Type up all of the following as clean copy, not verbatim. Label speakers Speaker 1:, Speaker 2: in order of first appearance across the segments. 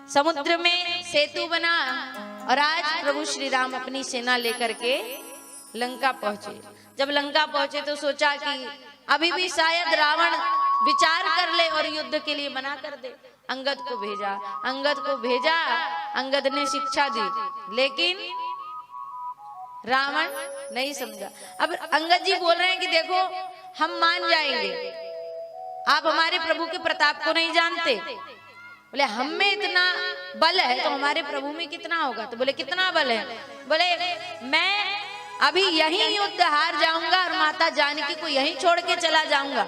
Speaker 1: समुद्र में सेतु बना और आज प्रभु श्री राम अपनी सेना लेकर के लंका पहुंचे। जब लंका पहुंचे तो सोचा कि अभी भी शायद रावण विचार कर ले और युद्ध के लिए मना कर दे। अंगद को भेजा, अंगद ने शिक्षा दी, लेकिन रावण नहीं समझा। अब अंगद जी बोल रहे हैं कि देखो हम मान जाएंगे, आप हमारे प्रभु के प्रताप को नहीं जानते। बोले हम में इतना बल है तो हमारे प्रभु में कितना होगा। तो बोले कितना बल है। बोले मैं अभी यही युद्ध हार जाऊंगा और माता जानकी को यहीं छोड़ के चला जाऊंगा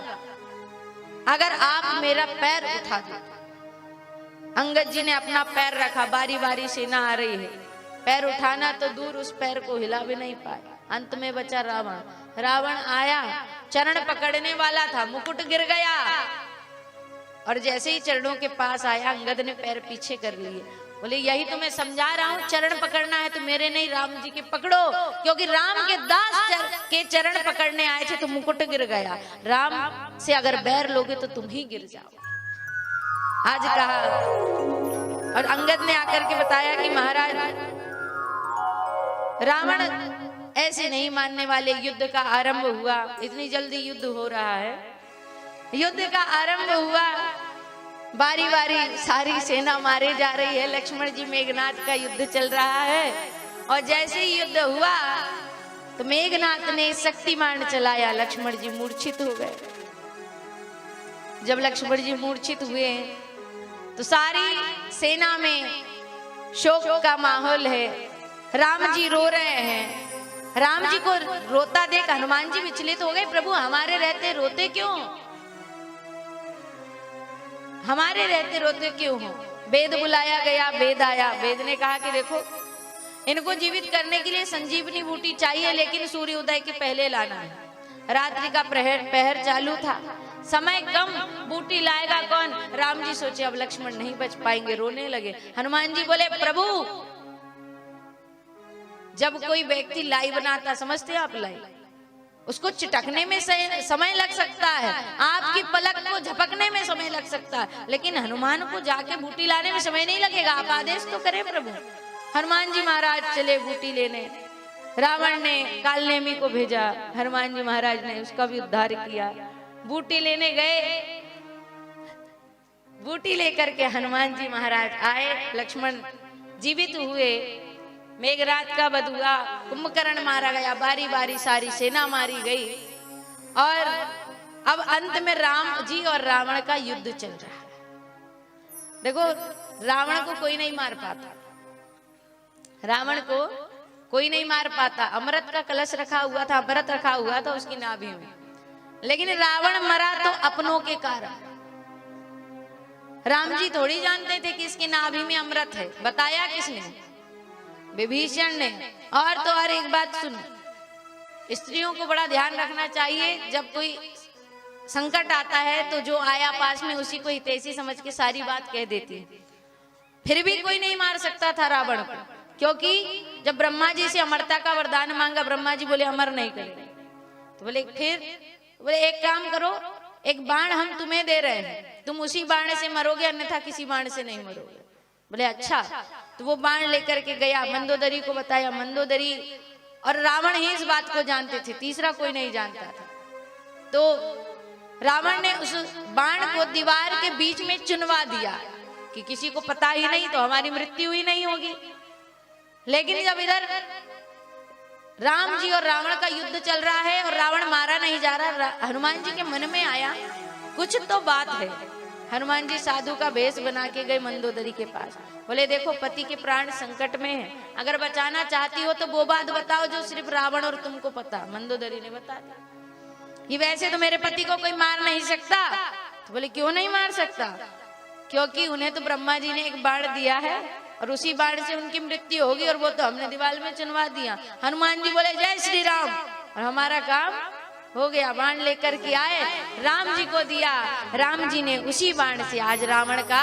Speaker 1: अगर आप मेरा पैर उठा दो। अंगद जी ने अपना पैर रखा, बारी बारी सेना आ रही है, पैर उठाना तो दूर उस पैर को हिला भी नहीं पाए। अंत में बचा रावण। रावण आया, चरण पकड़ने वाला था, मुकुट गिर गया और जैसे ही चरणों के पास आया अंगद ने पैर पीछे कर लिए। बोले यही तो मैं समझा रहा हूं, चरण पकड़ना है तो मेरे नहीं राम जी के पकड़ो, क्योंकि राम के दास के चरण पकड़ने आए थे तो मुकुट गिर गया। राम से अगर बैर लोगे तो तुम ही गिर जाओ। आज कहा और अंगद ने आकर के बताया कि महाराज रावण ऐसे नहीं मानने वाले। युद्ध का आरंभ हुआ, इतनी जल्दी युद्ध हो रहा है। युद्ध का आरंभ हुआ, बारी बारी सारी सेना मारे जा रही है। लक्ष्मण जी मेघनाथ का युद्ध चल रहा है और जैसे ही युद्ध हुआ तो मेघनाथ ने शक्तिमान चलाया, लक्ष्मण जी मूर्छित हो गए। जब लक्ष्मण जी मूर्छित हुए तो सारी सेना में शोक का माहौल है। राम जी रो रहे हैं। राम जी को रोता देख हनुमान जी विचलित हो गए। प्रभु हमारे रहते रोते क्यों, हमारे रहते रोते क्यों हो। वेद बुलाया गया, वेद आया। वेद ने कहा कि देखो इनको जीवित करने के लिए संजीवनी बूटी चाहिए, लेकिन सूर्योदय के पहले लाना है। रात्रि का पहर चालू था, समय कम, बूटी लाएगा कौन। राम जी सोचे अब लक्ष्मण नहीं बच पाएंगे, रोने लगे। हनुमान जी बोले प्रभु जब कोई व्यक्ति लाई बनाता, समझते आप लाई, उसको चिटकने में समय लग सकता है, आपकी पलक को झपकने में समय लग सकता है, लेकिन हनुमान को जाके बूटी लाने में समय नहीं लगेगा। आप आदेश तो करें प्रभु। हनुमान जी महाराज चले बूटी लेने। रावण ने कालनेमी को भेजा, हनुमान जी महाराज ने उसका भी उद्धार किया। बूटी लेने गए, बूटी लेकर के हनुमान जी महाराज आए, लक्ष्मण जीवित हुए। मेघराज का वध हुआ, कुंभकर्ण मारा गया, बारी बारी सारी सेना मारी गई और अब अंत में राम जी और रावण का युद्ध चल रहा है। देखो रावण को कोई नहीं मार पाता, रावण को कोई नहीं मार पाता। अमृत का कलश रखा हुआ था, अमृत रखा हुआ था उसकी नाभि में, लेकिन रावण मरा तो अपनों के कारण। राम जी थोड़ी जानते थे कि इसकी नाभि में अमृत है, बताया किसने, विभीषण ने। और तो और एक बात सुनो, स्त्रियों को बड़ा ध्यान रखना चाहिए। जब कोई संकट आता है तो जो आया पास में उसी को हितैषी समझ के सारी बात कह देती है। फिर भी कोई नहीं मार सकता था रावण को, क्योंकि जब ब्रह्मा जी से अमरता का वरदान मांगा, ब्रह्मा जी बोले अमर नहीं करेंगे। तो बोले फिर, बोले एक काम करो, एक बाण हम तुम्हें दे रहे हैं, तुम उसी बाण से मरोगे, अन्यथा किसी बाण से नहीं मरोगे। बोले अच्छा। तो वो बाण लेकर के गया, मंदोदरी को बताया। मंदोदरी और रावण ही इस बात को जानते थे, तीसरा कोई नहीं जानता था। तो रावण ने उस बाण को दीवार के बीच में चुनवा दिया कि किसी को पता ही नहीं तो हमारी मृत्यु ही नहीं होगी। लेकिन जब इधर राम जी और रावण का युद्ध चल रहा है और रावण मारा नहीं जा रहा, हनुमान जी के मन में आया कुछ तो बात है। हनुमान जी साधु का भेष बना के गए मंदोदरी के पास। बोले देखो पति के प्राण संकट में है, अगर बचाना चाहती हो तो वो बात बताओ जो सिर्फ रावण और तुमको पता। मंदोदरी ने बता दिया कि वैसे तो मेरे पति को कोई मार नहीं सकता। तो बोले क्यों नहीं मार सकता, क्योंकि उन्हें तो ब्रह्मा जी ने एक बाण दिया है और उसी बाण से उनकी मृत्यु होगी, और वो तो हमने दीवार में चुनवा दिया। हनुमान जी बोले जय श्री राम, और हमारा काम हो गया। बाण लेकर के आए, राम जी को दिया, राम जी ने उसी बाण से आज रावण का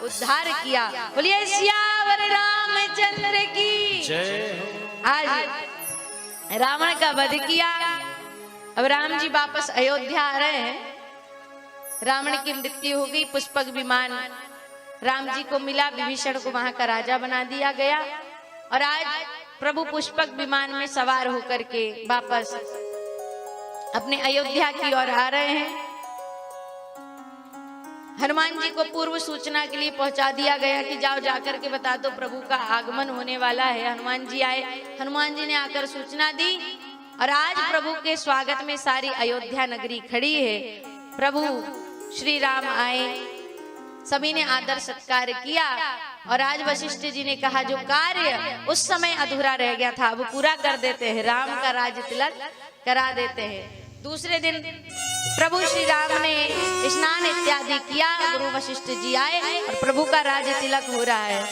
Speaker 1: उद्धार किया। बोलिए सियावर रामचंद्र की जय। आज रावण का वध किया। अब राम जी वापस अयोध्या आ रहे हैं, रावण की मृत्यु हो गई, पुष्पक विमान राम जी को मिला, विभीषण को वहां का राजा बना दिया गया। और आज प्रभु पुष्पक विमान में सवार होकर के वापस अपने अयोध्या की ओर आ रहे हैं। हनुमान जी को पूर्व सूचना के लिए पहुंचा दिया गया कि जाओ जाकर के बता दो प्रभु का आगमन होने वाला है। हनुमान जी आए, हनुमान जी ने आकर सूचना दी और आज प्रभु के स्वागत में सारी अयोध्या नगरी खड़ी है। प्रभु श्री राम आए, सभी ने आदर सत्कार किया और आज वशिष्ठ जी ने कहा जो कार्य उस समय अधूरा रह गया था वो पूरा कर देते हैं, राम का राज तिलक करा देते हैं। दूसरे दिन प्रभु श्री राम ने स्नान इत्यादि किया, गुरु वशिष्ठ जी आए और प्रभु का राज तिलक हो रहा है।